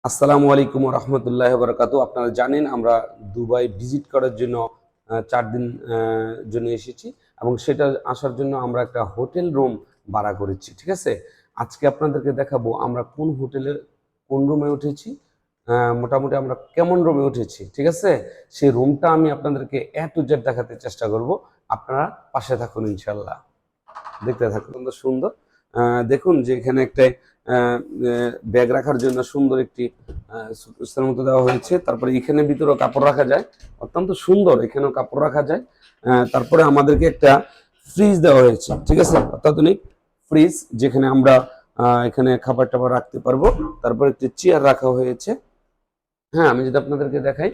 আসসালামু আলাইকুম রহমতুল্লাহ বরকাতু। আপনারা জানেন আমরা দুবাই ভিজিট করার জন্য 4 দিন জন্য এসেছি এবং সেটা আসার জন্য আমরা একটা হোটেল রুম ভাড়া করেছি। ঠিক আছে, আজকে আপনাদেরকে দেখাবো আমরা কোন হোটেলে কোন রুমে উঠেছি, মোটামুটি আমরা কেমন রুমে উঠেছি। ঠিক আছে, সেই রুমটা আমি আপনাদেরকে এ টু জেড দেখাতে চেষ্টা করব। আপনারা পাশে থাকুন, ইনশাল্লাহ দেখতে থাকুন। সুন্দর, দেখুন যে এখানে একটা ব্যাগ রাখার জন্য সুন্দর একটি সুকেসের মতো দেওয়া হয়েছে। তারপরে এখানে ভিতরেও কাপড় রাখা যায়, অত্যন্ত সুন্দর, এখানেও কাপড় রাখা যায়। তারপরে আমাদেরকে একটা ফ্রিজ দেওয়া হয়েছে। ঠিক আছে, অত্যাধুনিক ফ্রিজ, যেখানে আমরা এখানে খাবার টাবার রাখতে পারবো। তারপরে একটি চেয়ার রাখা হয়েছে। হ্যাঁ, আমি যদি আপনাদেরকে দেখাই,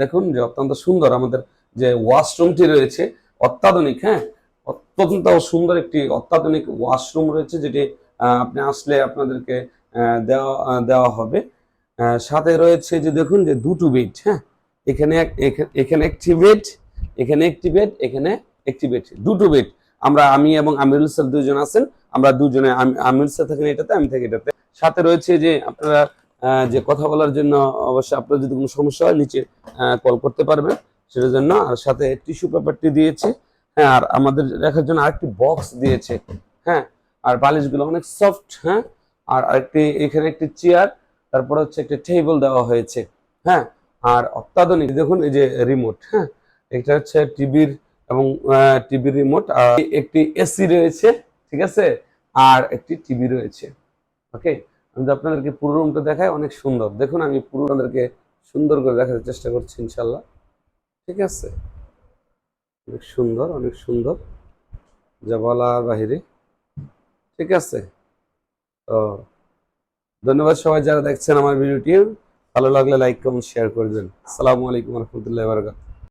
দেখুন যে অত্যন্ত সুন্দর আমাদের যে ওয়াশরুমটি রয়েছে, অত্যাধুনিক। হ্যাঁ, অত্যন্ত সুন্দর একটি অত্যাধুনিক ওয়াশরুম রয়েছে, যেটি আপনি আসলে আপনাদেরকে দেওয়া হবে। সাথে রয়েছে যে দেখুন যে দুটো বেড। হ্যাঁ, এখানে এখানে একটি বেড, এখানে একটি বেড, এখানে একটি বেড, দুটো বেড। আমি এবং আমিরুল স্যার দুজন আছেন, আমরা দুজনে, আমিরুল স্যার থাকেন এটাতে, আমি থাকি এটাতে। সাথে রয়েছে যে আপনারা যে কথা বলার জন্য অবশ্যই আপনার যদি কোনো সমস্যা হয় নিচে কল করতে পারবেন সেটার জন্য। আর সাথে টিস্যু পেপারটি দিয়েছে। হ্যাঁ, আর আমাদের রাখার জন্য আরেকটি বক্স দিয়েছে। হ্যাঁ, আর বালিশগুলো অনেক সফট। হ্যাঁ, আর আরেকটি এখানে একটি চেয়ার, তারপরে হচ্ছে একটা টেবিল দেওয়া হয়েছে। হ্যাঁ, আর অত্যাধুনিক দেখুন এই যে রিমোট। হ্যাঁ, এটা হচ্ছে টিভির এবং টিভির রিমোট। আর একটি এসি রয়েছে। ঠিক আছে, আর একটি টিভি রয়েছে। ওকে, আমি আপনাদেরকে পুরো রুমটা দেখাই, অনেক সুন্দর। দেখুন আমি পুরো আপনাদেরকে সুন্দর করে দেখাতে চেষ্টা করছি, ইনশাল্লাহ। ঠিক আছে, অনেক সুন্দর, অনেক সুন্দর, যা বলার বাহিরে। ঠিক আছে, তো ধন্যবাদ সবাই যারা দেখছেন আমার ভিডিওটি। ভালো লাগলে লাইক কমেন্ট শেয়ার করবেন। আসসালামু আলাইকুম রহমতুল্লাহ বারাকাতুহু।